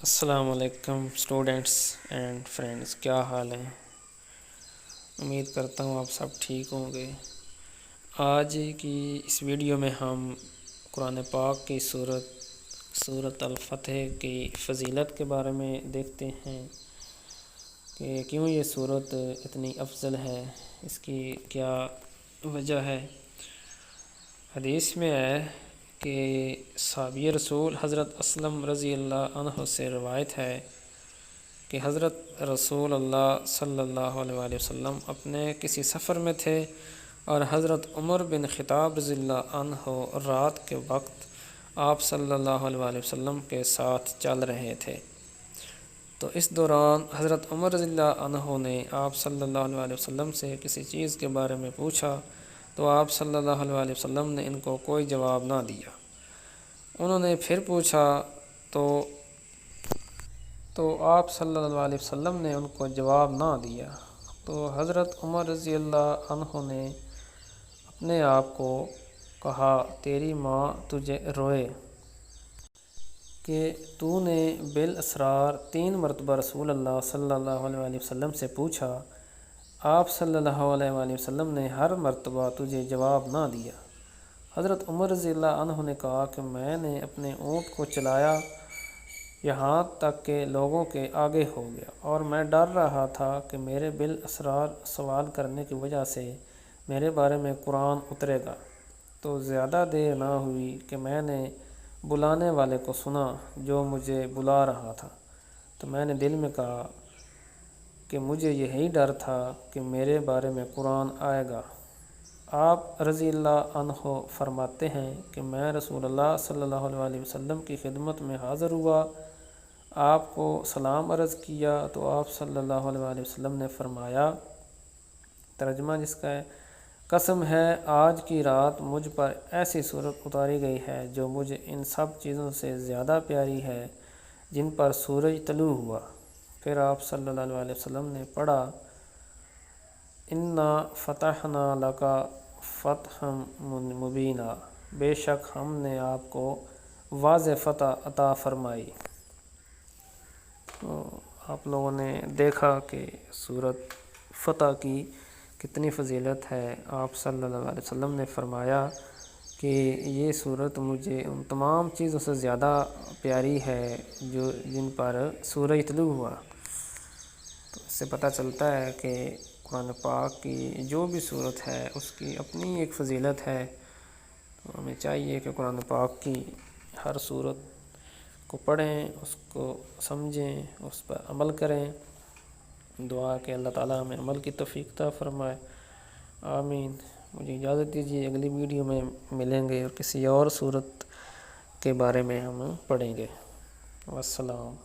السلام علیکم students and friends, کیا حال ہے؟ امید کرتا ہوں آپ سب ٹھیک ہوں گے۔ آج کی اس ویڈیو میں ہم قرآن پاک کی سورۃ الفتح کی فضیلت کے بارے میں دیکھتے ہیں کہ کیوں یہ سورت اتنی افضل ہے، اس کی کیا وجہ ہے۔ حدیث میں ہے کہ صحابی رسول حضرت اسلم رضی اللہ عنہ سے روایت ہے کہ حضرت رسول اللہ صلی اللہ علیہ وسلم اپنے کسی سفر میں تھے اور حضرت عمر بن خطاب رضی اللہ عنہ رات کے وقت آپ صلی اللہ علیہ وسلم کے ساتھ چل رہے تھے، تو اس دوران حضرت عمر رضی اللہ عنہ نے آپ صلی اللہ علیہ وسلم سے کسی چیز کے بارے میں پوچھا تو آپ صلی اللہ علیہ وسلم نے ان کو کوئی جواب نہ دیا۔ انہوں نے پھر پوچھا تو آپ صلی اللہ علیہ وسلم نے ان کو جواب نہ دیا، تو حضرت عمر رضی اللہ عنہ نے اپنے آپ کو کہا، تیری ماں تجھے روئے کہ تو نے بالاسرار 3 مرتبہ رسول اللہ صلی اللہ علیہ وسلم سے پوچھا، آپ صلی اللہ علیہ وسلم نے ہر مرتبہ تجھے جواب نہ دیا۔ حضرت عمر رضی اللہ عنہ نے کہا کہ میں نے اپنے اونٹ کو چلایا یہاں تک کہ لوگوں کے آگے ہو گیا، اور میں ڈر رہا تھا کہ میرے بالاسرار سوال کرنے کی وجہ سے میرے بارے میں قرآن اترے گا۔ تو زیادہ دیر نہ ہوئی کہ میں نے بلانے والے کو سنا جو مجھے بلا رہا تھا، تو میں نے دل میں کہا کہ مجھے یہی ڈر تھا کہ میرے بارے میں قرآن آئے گا۔ آپ رضی اللہ عنہ فرماتے ہیں کہ میں رسول اللہ صلی اللہ علیہ وسلم کی خدمت میں حاضر ہوا، آپ کو سلام عرض کیا تو آپ صلی اللہ علیہ وسلم نے فرمایا، ترجمہ جس کا ہے، قسم ہے آج کی رات مجھ پر ایسی صورت اتاری گئی ہے جو مجھے ان سب چیزوں سے زیادہ پیاری ہے جن پر سورج طلوع ہوا۔ پھر آپ صلی اللہ علیہ وسلم نے پڑھا، انا فتحنا لک فتحا مبینا، بے شک ہم نے آپ کو واضح فتح عطا فرمائی۔ تو آپ لوگوں نے دیکھا کہ سورۃ فتح کی کتنی فضیلت ہے۔ آپ صلی اللہ علیہ وسلم نے فرمایا کہ یہ سورت مجھے ان تمام چیزوں سے زیادہ پیاری ہے جن پر سورج طلوع ہوا۔ تو اس سے پتہ چلتا ہے کہ قرآن پاک کی جو بھی سورت ہے اس کی اپنی ایک فضیلت ہے، تو ہمیں چاہیے کہ قرآن پاک کی ہر سورت کو پڑھیں، اس کو سمجھیں، اس پر عمل کریں۔ دعا کہ اللہ تعالیٰ ہمیں عمل کی توفیق عطا فرمائے، آمین۔ مجھے اجازت دیجیے، اگلی ویڈیو میں ملیں گے اور کسی اور سورت کے بارے میں ہم پڑھیں گے۔ والسلام۔